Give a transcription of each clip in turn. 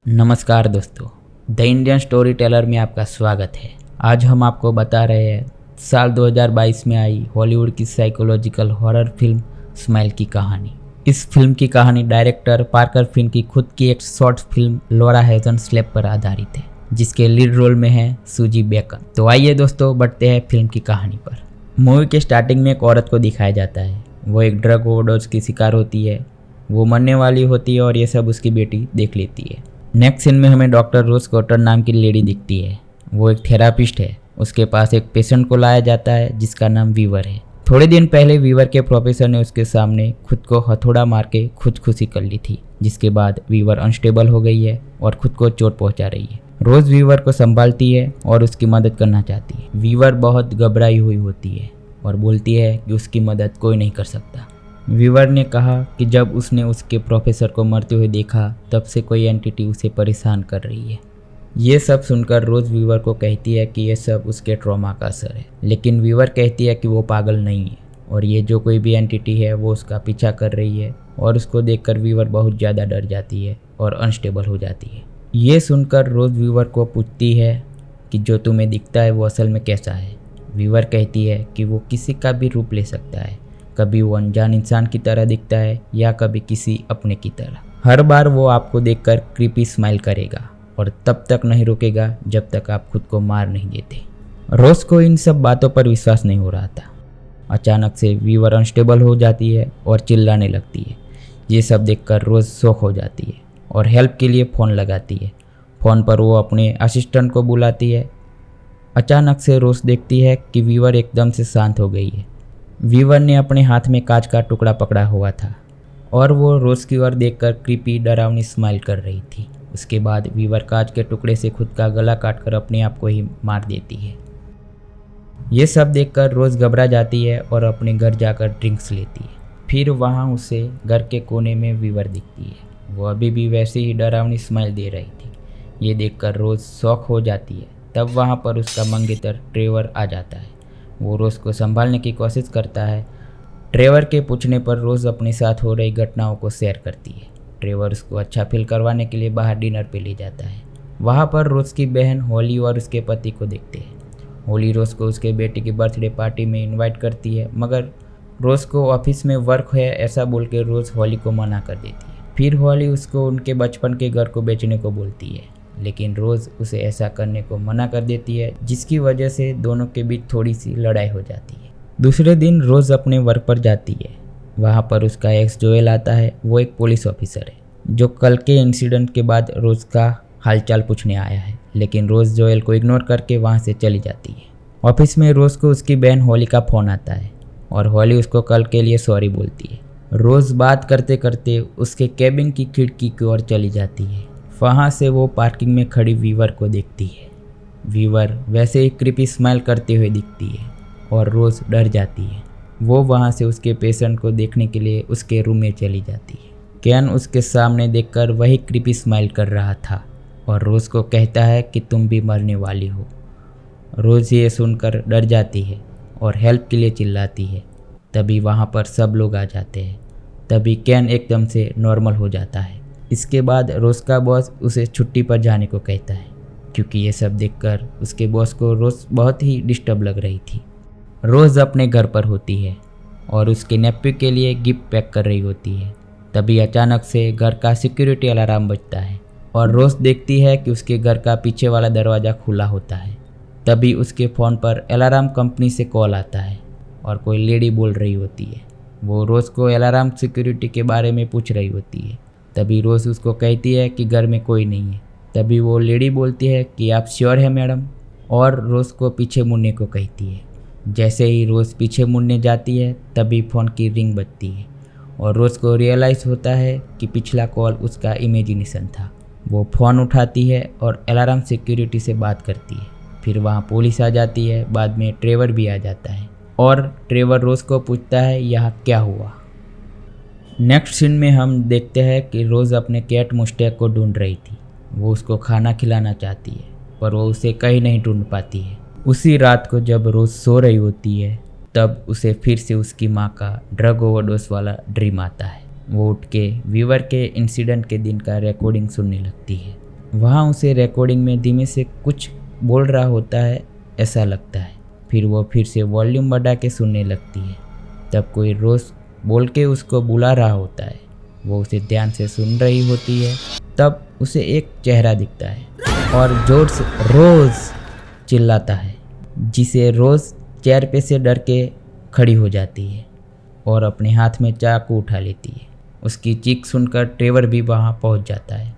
नमस्कार दोस्तों, the Indian story teller में आपका स्वागत है। आज हम आपको बता रहे हैं साल 2022 में आई हॉलीवुड की साइकोलॉजिकल हॉरर फिल्म स्माइल की कहानी। इस फिल्म की कहानी डायरेक्टर पार्कर फिन की खुद की एक शॉर्ट फिल्म लॉरा हैजन स्लेप पर आधारित है, जिसके लीड रोल में है सूजी बेकन। तो आइए दोस्तों, बढ़ते हैं फिल्म की कहानी पर। मूवी के स्टार्टिंग में एक औरत को दिखाया जाता है। वो एक ड्रग ओवरडोज की शिकार होती है। वो मरने वाली होती है और ये सब उसकी बेटी देख लेती है। नेक्स्ट सीन में हमें डॉक्टर रोज कॉटर नाम की लेडी दिखती है। वो एक थेरापिस्ट है। उसके पास एक पेशेंट को लाया जाता है जिसका नाम वीवर है। थोड़े दिन पहले वीवर के प्रोफेसर ने उसके सामने खुद को हथौड़ा मार के खुदकुशी कर ली थी, जिसके बाद वीवर अनस्टेबल हो गई है और खुद को चोट पहुंचा रही है। रोज वीवर को संभालती है और उसकी मदद करना चाहती है। वीवर बहुत घबराई हुई होती है और बोलती है कि उसकी मदद कोई नहीं कर सकता। वीवर ने कहा कि जब उसने उसके प्रोफेसर को मरते हुए देखा, तब से कोई एंटिटी उसे परेशान कर रही है। ये सब सुनकर रोज वीवर को कहती है कि ये सब उसके ट्रॉमा का असर है, लेकिन वीवर कहती है कि वो पागल नहीं है और ये जो कोई भी एंटिटी है वो उसका पीछा कर रही है। और उसको देखकर वीवर बहुत ज़्यादा डर जाती है और अनस्टेबल हो जाती है। ये सुनकर रोज वीवर को पूछती है कि जो तुम्हें दिखता है वो असल में कैसा है। वीवर कहती है कि वो किसी का भी रूप ले सकता है। कभी वो अनजान इंसान की तरह दिखता है या कभी किसी अपने की तरह। हर बार वो आपको देखकर क्रीपी स्माइल करेगा और तब तक नहीं रुकेगा जब तक आप खुद को मार नहीं देते। रोज को इन सब बातों पर विश्वास नहीं हो रहा था। अचानक से वीवर अनस्टेबल हो जाती है और चिल्लाने लगती है। ये सब देखकर रोज शॉक हो जाती है और हेल्प के लिए फ़ोन लगाती है। फ़ोन पर वो अपने असिस्टेंट को बुलाती है। अचानक से रोज देखती है कि वीवर एकदम से शांत हो गई है। वीवर ने अपने हाथ में कांच का टुकड़ा पकड़ा हुआ था और वो रोज की ओर देखकर क्रीपी डरावनी स्माइल कर रही थी। उसके बाद वीवर कांच के टुकड़े से खुद का गला काटकर अपने आप को ही मार देती है। ये सब देखकर रोज घबरा जाती है और अपने घर जाकर ड्रिंक्स लेती है। फिर वहाँ उसे घर के कोने में वीवर दिखती है। वो अभी भी वैसे ही डरावनी स्माइल दे रही थी। ये देखकर रोज शॉक हो जाती है। तब वहाँ पर उसका मंगेतर ट्रेवर आ जाता है। वो रोज को संभालने की कोशिश करता है। ट्रेवर के पूछने पर रोज अपने साथ हो रही घटनाओं को शेयर करती है। ट्रेवर उसको अच्छा फील करवाने के लिए बाहर डिनर पे ले जाता है। वहाँ पर रोज की बहन होली और उसके पति को देखते हैं। होली रोज को उसके बेटे की बर्थडे पार्टी में इनवाइट करती है, मगर रोज को ऑफिस में वर्क है ऐसा बोल के रोज होली को मना कर देती है। फिर होली उसको उनके बचपन के घर को बेचने को बोलती है, लेकिन रोज उसे ऐसा करने को मना कर देती है, जिसकी वजह से दोनों के बीच थोड़ी सी लड़ाई हो जाती है। दूसरे दिन रोज अपने वर्क पर जाती है। वहाँ पर उसका एक्स जोएल आता है। वो एक पुलिस ऑफिसर है जो कल के इंसिडेंट के बाद रोज का हालचाल पूछने आया है, लेकिन रोज जोएल को इग्नोर करके वहाँ से चली जाती है। ऑफिस में रोज को उसकी बहन होली का फ़ोन आता है और होली उसको कल के लिए सॉरी बोलती है। रोज बात करते करते उसके केबिन की खिड़की की ओर चली जाती है। वहाँ से वो पार्किंग में खड़ी वीवर को देखती है। वीवर वैसे ही क्रीपी स्माइल करते हुए दिखती है और रोज डर जाती है। वो वहाँ से उसके पेशेंट को देखने के लिए उसके रूम में चली जाती है। कैन उसके सामने देखकर वही क्रीपी स्माइल कर रहा था और रोज को कहता है कि तुम भी मरने वाली हो। रोज ये सुनकर डर जाती है और हेल्प के लिए चिल्लाती है। तभी वहाँ पर सब लोग आ जाते हैं। तभी कैन एकदम से नॉर्मल हो जाता है। इसके बाद रोज का बॉस उसे छुट्टी पर जाने को कहता है, क्योंकि ये सब देखकर उसके बॉस को रोज बहुत ही डिस्टर्ब लग रही थी। रोज अपने घर पर होती है और उसके नेप्यू के लिए गिफ्ट पैक कर रही होती है। तभी अचानक से घर का सिक्योरिटी अलार्म बजता है और रोज देखती है कि उसके घर का पीछे वाला दरवाज़ा खुला होता है। तभी उसके फ़ोन पर अलार्म कंपनी से कॉल आता है और कोई लेडी बोल रही होती है। वो रोज को अलार्म सिक्योरिटी के बारे में पूछ रही होती है। तभी रोज उसको कहती है कि घर में कोई नहीं है। तभी वो लेडी बोलती है कि आप श्योर है मैडम, और रोज को पीछे मुड़ने को कहती है। जैसे ही रोज पीछे मुड़ने जाती है तभी फ़ोन की रिंग बजती है और रोज को रियलाइज़ होता है कि पिछला कॉल उसका इमेजिनेशन था। वो फ़ोन उठाती है और अलार्म सिक्योरिटी से बात करती है। फिर वहाँ पुलिस आ जाती है। बाद में ट्रेवर भी आ जाता है और ट्रेवर रोज को पूछता है यहाँ क्या हुआ। नेक्स्ट सीन में हम देखते हैं कि रोज़ अपने कैट मुस्टैक को ढूंढ रही थी। वो उसको खाना खिलाना चाहती है, पर वो उसे कहीं नहीं ढूंढ पाती है। उसी रात को जब रोज़ सो रही होती है, तब उसे फिर से उसकी माँ का ड्रग ओवरडोज वाला ड्रीम आता है। वो उठ के वीवर के इंसिडेंट के दिन का रिकॉर्डिंग सुनने लगती है। वहाँ उसे रिकॉर्डिंग में धीमे से कुछ बोल रहा होता है ऐसा लगता है। फिर वो फिर से वॉल्यूम बढ़ा के सुनने लगती है। तब कोई रोज़ बोल के उसको बुला रहा होता है। वो उसे ध्यान से सुन रही होती है। तब उसे एक चेहरा दिखता है और जोर से रोज़ चिल्लाता है, जिसे रोज़ चेयर पे से डर के खड़ी हो जाती है और अपने हाथ में चाकू उठा लेती है। उसकी चीख सुनकर ट्रेवर भी वहाँ पहुँच जाता है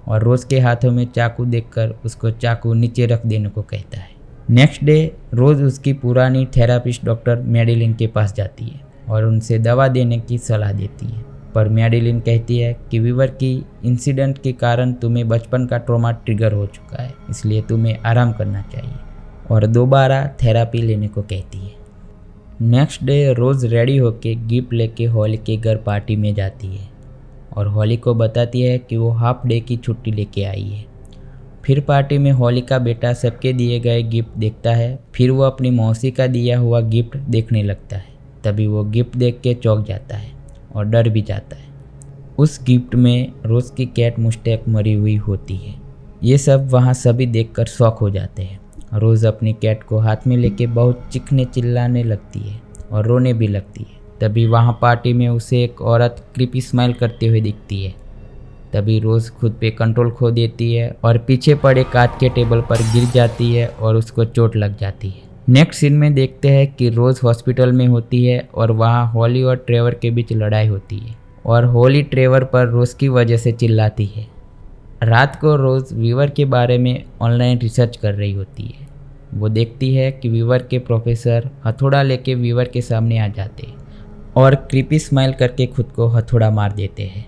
और रोज़ के हाथों में चाकू देखकर उसको चाकू नीचे रख देने को कहता है। नेक्स्ट डे रोज़ उसकी पुरानी थेरापिस्ट डॉक्टर मैडिलिन के पास जाती है और उनसे दवा देने की सलाह देती है। पर मैडिलिन कहती है कि वीवर की इंसिडेंट के कारण तुम्हें बचपन का ट्रॉमा ट्रिगर हो चुका है, इसलिए तुम्हें आराम करना चाहिए और दोबारा थेरापी लेने को कहती है। नेक्स्ट डे रोज़ रेडी होके गिफ्ट लेके हॉली के घर पार्टी में जाती है और हॉली को बताती है कि वो हाफ डे की छुट्टी लेके आई है। फिर पार्टी में हॉली का बेटा सबके दिए गए गिफ्ट देखता है। फिर वो अपनी मौसी का दिया हुआ गिफ्ट देखने लगता है। तभी वो गिफ्ट देख के चौंक जाता है और डर भी जाता है। उस गिफ्ट में रोज़ की कैट मुस्टैक मरी हुई होती है। ये सब वहाँ सभी देखकर शॉक हो जाते हैं। रोज़ अपनी कैट को हाथ में लेके बहुत चीखने चिल्लाने लगती है और रोने भी लगती है। तभी वहाँ पार्टी में उसे एक औरत क्रीपी स्माइल करते हुए दिखती है। तभी रोज़ खुद पे कंट्रोल खो देती है और पीछे पड़े कांच के टेबल पर गिर जाती है और उसको चोट लग जाती है। नेक्स्ट सीन में देखते हैं कि रोज़ हॉस्पिटल में होती है और वहाँ हॉली और ट्रेवर के बीच लड़ाई होती है और हॉली ट्रेवर पर रोज़ की वजह से चिल्लाती है। रात को रोज़ वीवर के बारे में ऑनलाइन रिसर्च कर रही होती है। वो देखती है कि वीवर के प्रोफेसर हथौड़ा लेके वीवर के सामने आ जाते हैं और क्रीपी स्माइल करके खुद को हथौड़ा मार देते हैं।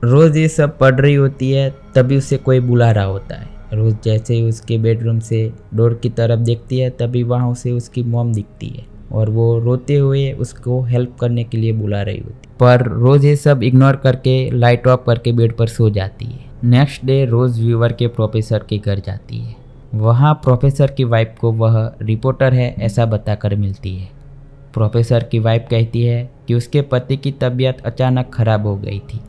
रोज़ ये सब पढ़ रही होती है, तभी उसे कोई बुला रहा होता है। रोज़ जैसे ही उसके बेडरूम से डोर की तरफ देखती है, तभी वहाँ उसे उसकी मॉम दिखती है और वो रोते हुए उसको हेल्प करने के लिए बुला रही होती है। पर रोज़ ये सब इग्नोर करके लाइट ऑफ करके बेड पर सो जाती है। नेक्स्ट डे रोज़ वीवर के प्रोफेसर के घर जाती है। वहाँ प्रोफेसर की वाइफ को वह रिपोर्टर है ऐसा बताकर मिलती है। प्रोफेसर की वाइफ कहती है कि उसके पति की तबीयत अचानक खराब हो गई थी।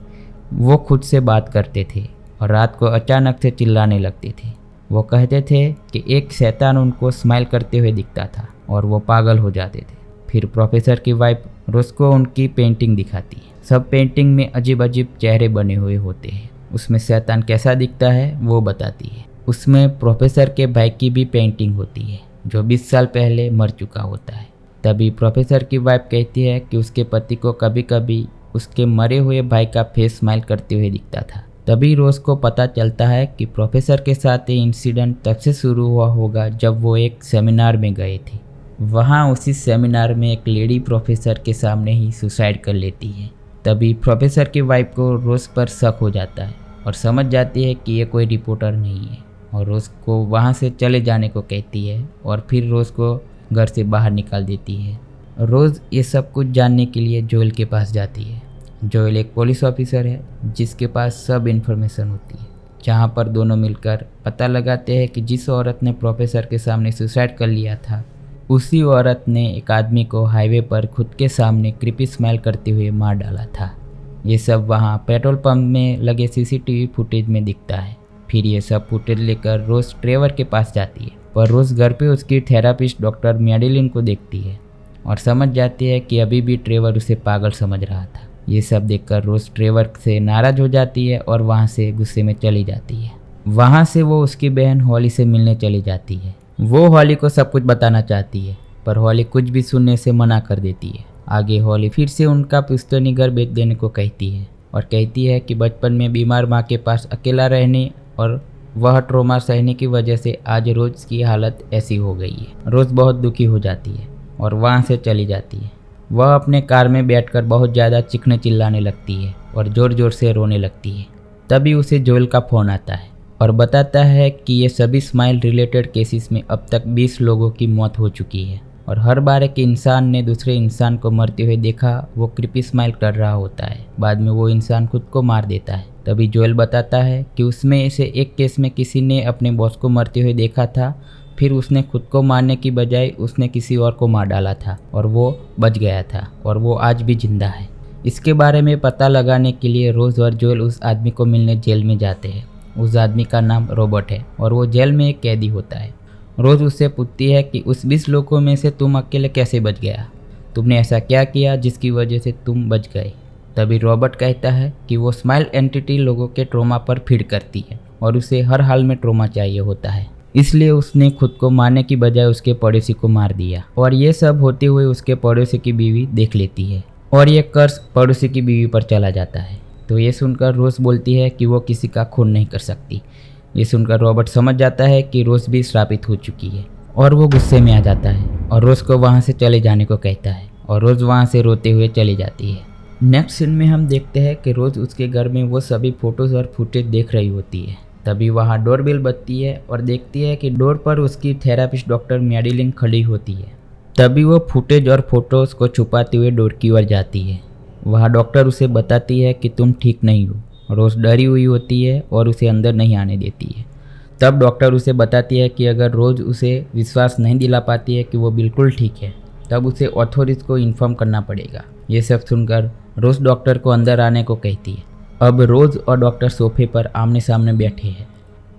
वो खुद से बात करते थे और रात को अचानक से चिल्लाने लगते थे। वो कहते थे कि एक शैतान उनको स्माइल करते हुए दिखता था और वो पागल हो जाते थे। फिर प्रोफेसर की वाइफ रोज़ को उनकी पेंटिंग दिखाती है। सब पेंटिंग में अजीब अजीब चेहरे बने हुए होते हैं। उसमें शैतान कैसा दिखता है वो बताती है। उसमें प्रोफेसर के भाई की भी पेंटिंग होती है जो 20 साल पहले मर चुका होता है। तभी प्रोफेसर की वाइफ कहती है कि उसके पति को कभी कभी उसके मरे हुए भाई का फेस स्माइल करते हुए दिखता था। तभी रोज़ को पता चलता है कि प्रोफेसर के साथ ये इंसिडेंट तब से शुरू हुआ होगा जब वो एक सेमिनार में गए थे। वहाँ उसी सेमिनार में एक लेडी प्रोफेसर के सामने ही सुसाइड कर लेती है। तभी प्रोफेसर की वाइफ को रोज़ पर शक हो जाता है और समझ जाती है कि ये कोई रिपोर्टर नहीं है और रोज़ को वहाँ से चले जाने को कहती है और फिर रोज़ को घर से बाहर निकाल देती है। रोज़ ये सब कुछ जानने के लिए जोएल के पास जाती है। जोएल एक पुलिस ऑफिसर है जिसके पास सब इन्फॉर्मेशन होती है, जहाँ पर दोनों मिलकर पता लगाते हैं कि जिस औरत ने प्रोफेसर के सामने सुसाइड कर लिया था उसी औरत ने एक आदमी को हाईवे पर खुद के सामने क्रीपी स्माइल करते हुए मार डाला था। ये सब वहाँ पेट्रोल पंप में लगे सीसीटीवी फुटेज में दिखता है। फिर ये सब फुटेज लेकर रोज़ ट्रेवर के पास जाती है, पर रोज़ घर पे उसकी थेरापिस्ट डॉक्टर मैडिलिन को देखती है और समझ जाती है कि अभी भी ट्रेवर उसे पागल समझ रहा था। ये सब देखकर रोज़ ट्रेवर से नाराज़ हो जाती है और वहाँ से गुस्से में चली जाती है। वहाँ से वो उसकी बहन हॉली से मिलने चली जाती है। वो हॉली को सब कुछ बताना चाहती है, पर हॉली कुछ भी सुनने से मना कर देती है। आगे हॉली फिर से उनका पुश्तैनी घर बेच देने को कहती है और कहती है कि बचपन में बीमार माँ के पास अकेला रहने और वह ट्रॉमा सहने की वजह से आज रोज़ की हालत ऐसी हो गई है। रोज़ बहुत दुखी हो जाती है और वहाँ से चली जाती है। वह अपने कार में बैठकर बहुत ज़्यादा चीखने चिल्लाने लगती है और ज़ोर ज़ोर से रोने लगती है। तभी उसे जोएल का फ़ोन आता है और बताता है कि ये सभी स्माइल रिलेटेड केसेस में अब तक 20 लोगों की मौत हो चुकी है और हर बार एक इंसान ने दूसरे इंसान को मरते हुए देखा वो क्रीपी स्माइल कर रहा होता है। बाद में वो इंसान खुद को मार देता है। तभी जोएल बताता है कि उसमें से एक केस में किसी ने अपने बॉस को मरते हुए देखा था, फिर उसने खुद को मारने की बजाय उसने किसी और को मार डाला था और वो बच गया था और वो आज भी जिंदा है। इसके बारे में पता लगाने के लिए रोज़ और जोएल उस आदमी को मिलने जेल में जाते हैं उस आदमी का नाम रॉबर्ट है और वो जेल में एक कैदी होता है। रोज उससे पूछती है कि उस 20 लोगों में से तुम अकेले कैसे बच गया, तुमने ऐसा क्या किया जिसकी वजह से तुम बच गए। तभी रॉबर्ट कहता है कि वो स्माइल एंटिटी लोगों के ट्रॉमा पर फीड करती है और उसे हर हाल में ट्रॉमा चाहिए होता है, इसलिए उसने खुद को मारने की बजाय उसके पड़ोसी को मार दिया। और ये सब होते हुए उसके पड़ोसी की बीवी देख लेती है और ये कर्ज पड़ोसी की बीवी पर चला जाता है। तो ये सुनकर रोज बोलती है कि वो किसी का खून नहीं कर सकती। ये सुनकर रॉबर्ट समझ जाता है कि रोज भी श्रापित हो चुकी है और वो गुस्से में आ जाता है और रोज को वहाँ से चले जाने को कहता है और रोज वहाँ से रोते हुए चली जाती है। नेक्स्ट सीन में हम देखते हैं कि रोज उसके घर में वो सभी फोटोज और फुटेज देख रही होती है। तभी वहाँ डोरबेल बजती है और देखती है कि डोर पर उसकी थेरापिस्ट डॉक्टर मैडिलिन खड़ी होती है। तभी वो फुटेज और फोटोज को छुपाते हुए डोर की ओर जाती है। वहाँ डॉक्टर उसे बताती है कि तुम ठीक नहीं हो। रोज डरी हुई होती है और उसे अंदर नहीं आने देती है। तब डॉक्टर उसे बताती है कि अगर रोज उसे विश्वास नहीं दिला पाती है कि वो बिल्कुल ठीक है, तब उसे अथॉरिटीज को इन्फॉर्म करना पड़ेगा। ये सब सुनकर रोज डॉक्टर को अंदर आने को कहती है। अब रोज और डॉक्टर सोफे पर आमने सामने बैठे हैं।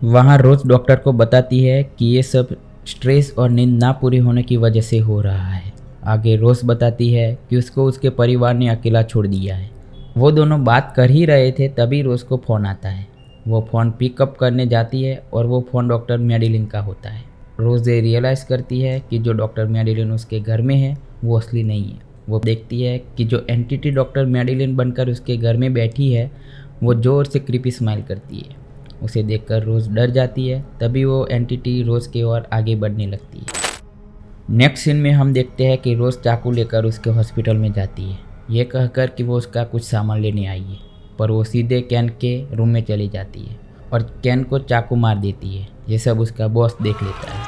वहाँ रोज डॉक्टर को बताती है कि ये सब स्ट्रेस और नींद ना पूरी होने की वजह से हो रहा है। आगे रोज बताती है कि उसको उसके परिवार ने अकेला छोड़ दिया है। वो दोनों बात कर ही रहे थे तभी रोज को फ़ोन आता है। वो फ़ोन पिकअप करने जाती है और वो फ़ोन डॉक्टर मैडिलिन का होता है। रोज ये रियलाइज़ करती है कि जो डॉक्टर मैडिलिन उसके घर में है वो असली नहीं है। वो देखती है कि जो एंटिटी डॉक्टर मैडिलिन बनकर उसके घर में बैठी है वो ज़ोर से क्रीपी स्माइल करती है। उसे देखकर रोज़ डर जाती है। तभी वो एंटिटी रोज़ की ओर आगे बढ़ने लगती है। नेक्स्ट सीन में हम देखते हैं कि रोज़ चाकू लेकर उसके हॉस्पिटल में जाती है, ये कहकर कि वो उसका कुछ सामान लेने आई है, पर वो सीधे कैन के रूम में चली जाती है और कैन को चाकू मार देती है। ये सब उसका बॉस देख लेता है।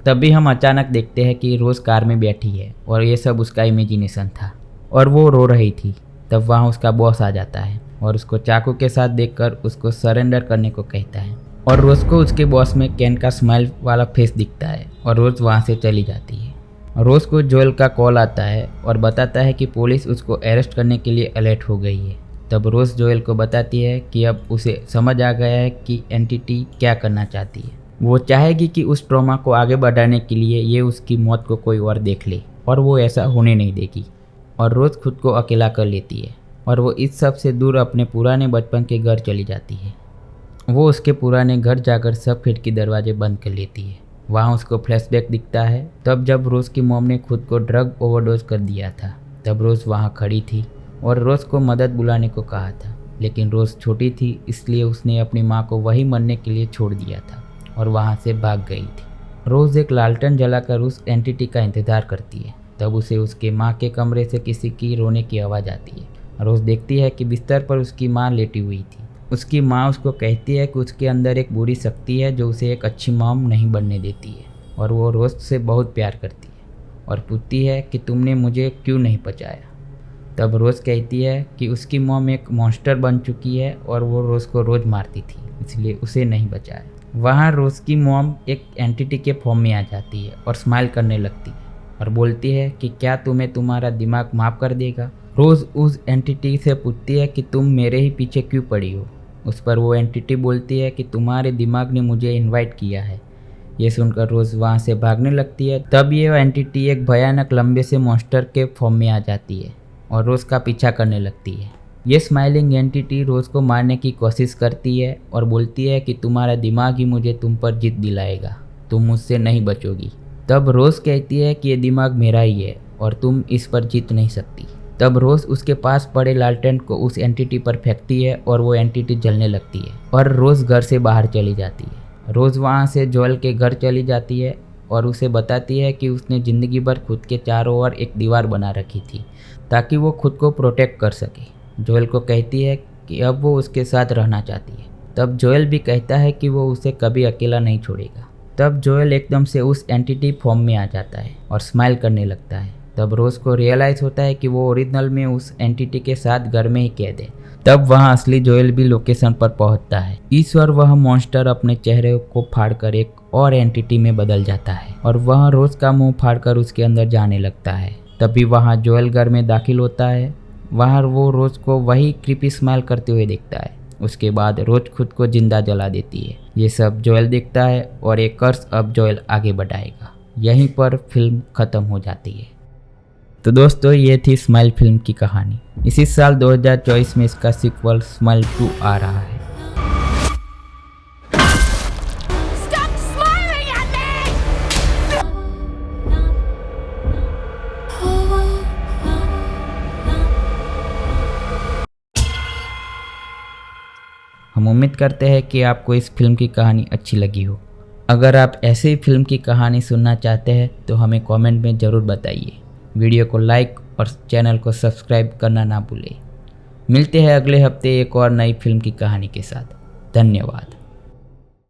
तभी हम अचानक देखते हैं कि रोज़ कार में बैठी है और ये सब उसका इमेजिनेशन था और वो रो रही थी। तब वहाँ उसका बॉस आ जाता है और उसको चाकू के साथ देखकर उसको सरेंडर करने को कहता है और रोज़ को उसके बॉस में कैन का स्माइल वाला फेस दिखता है और रोज़ वहाँ से चली जाती है। रोज़ को जोएल का कॉल आता है और बताता है कि पुलिस उसको अरेस्ट करने के लिए अलर्ट हो गई है। तब रोज़ जोएल को बताती है कि अब उसे समझ आ गया है कि एंटिटी क्या करना चाहती है। वो चाहेगी कि उस ट्रॉमा को आगे बढ़ाने के लिए ये उसकी मौत को कोई और देख ले और वो ऐसा होने नहीं देगी। और रोज़ खुद को अकेला कर लेती है और वो इस सब से दूर अपने पुराने बचपन के घर चली जाती है। वो उसके पुराने घर जाकर सब खिड़की दरवाजे बंद कर लेती है। वहाँ उसको फ्लैशबैक दिखता है तब जब रोज़ की मॉम ने खुद को ड्रग ओवरडोज कर दिया था। तब रोज़ वहाँ खड़ी थी और रोज़ को मदद बुलाने को कहा था, लेकिन रोज़ छोटी थी इसलिए उसने अपनी माँ को वहीं मरने के लिए छोड़ दिया था और वहाँ से भाग गई थी। रोज़ एक लालटेन जलाकर उस एंटिटी का इंतज़ार करती है। तब उसे उसके माँ के कमरे से किसी की रोने की आवाज़ आती है। रोज़ देखती है कि बिस्तर पर उसकी माँ लेटी हुई थी। उसकी माँ उसको कहती है कि उसके अंदर एक बुरी शक्ति है जो उसे एक अच्छी मॉम नहीं बनने देती है और वो रोज़ से बहुत प्यार करती है और पूछती है कि तुमने मुझे क्यों नहीं बचाया। तब रोज़ कहती है कि उसकी मॉम एक मॉन्स्टर बन चुकी है और वो रोज़ को रोज़ मारती थी इसलिए उसे नहीं बचाया। वहाँ रोज़ की मॉम एक एंटिटी के फॉर्म में आ जाती है और स्माइल करने लगती है और बोलती है कि क्या तुम्हें तुम्हारा दिमाग माफ़ कर देगा। रोज़ उस एंटिटी से पूछती है कि तुम मेरे ही पीछे क्यों पड़ी हो। उस पर वो एंटिटी बोलती है कि तुम्हारे दिमाग ने मुझे इनवाइट किया है। ये सुनकर रोज़ वहाँ से भागने लगती है। तब ये एंटिटी एक भयानक लंबे से मॉन्स्टर के फॉर्म में आ जाती है और रोज़ का पीछा करने लगती है। ये स्माइलिंग एंटिटी रोज़ को मारने की कोशिश करती है और बोलती है कि तुम्हारा दिमाग ही मुझे तुम पर जीत दिलाएगा, तुम मुझसे नहीं बचोगी। तब रोज़ कहती है कि ये दिमाग मेरा ही है और तुम इस पर जीत नहीं सकती। तब रोज़ उसके पास पड़े लालटेन को उस एंटिटी पर फेंकती है और वो एंटिटी जलने लगती है और रोज़ घर से बाहर चली जाती है। रोज़ वहाँ से जोएल के घर चली जाती है और उसे बताती है कि उसने ज़िंदगी भर खुद के चारों ओर एक दीवार बना रखी थी ताकि वो खुद को प्रोटेक्ट कर सके। जोएल को कहती है कि अब वो उसके साथ रहना चाहती है। तब जोएल भी कहता है कि वो उसे कभी अकेला नहीं छोड़ेगा। तब जोएल एकदम से उस एंटिटी फॉर्म में आ जाता है और स्माइल करने लगता है। तब रोज़ को रियलाइज़ होता है कि वो ओरिजिनल में उस एंटिटी के साथ घर में ही कैद है। तब वहाँ असली जोएल भी लोकेशन पर पहुँचता है। ईश्वर वह मॉन्स्टर अपने चेहरे को फाड़कर एक और एंटिटी में बदल जाता है और वह रोज़ का मुंह फाड़कर उसके अंदर जाने लगता है। तभी वहाँ जोएल घर में दाखिल होता है। वहाँ वो रोज़ को वही क्रीपी स्माइल करते हुए देखता है। उसके बाद रोज़ खुद को जिंदा जला देती है। ये सब जोएल देखता है और एक कर्स अब जोएल आगे बढ़ाएगा। यहीं पर फिल्म ख़त्म हो जाती है। तो दोस्तों, ये थी स्माइल फिल्म की कहानी। इसी साल 2024 में इसका सीक्वल स्माइल 2 आ रहा है। हम उम्मीद करते हैं कि आपको इस फिल्म की कहानी अच्छी लगी हो। अगर आप ऐसे ही फिल्म की कहानी सुनना चाहते हैं तो हमें कमेंट में ज़रूर बताइए। वीडियो को लाइक और चैनल को सब्सक्राइब करना ना भूलें। मिलते हैं अगले हफ्ते एक और नई फिल्म की कहानी के साथ। धन्यवाद।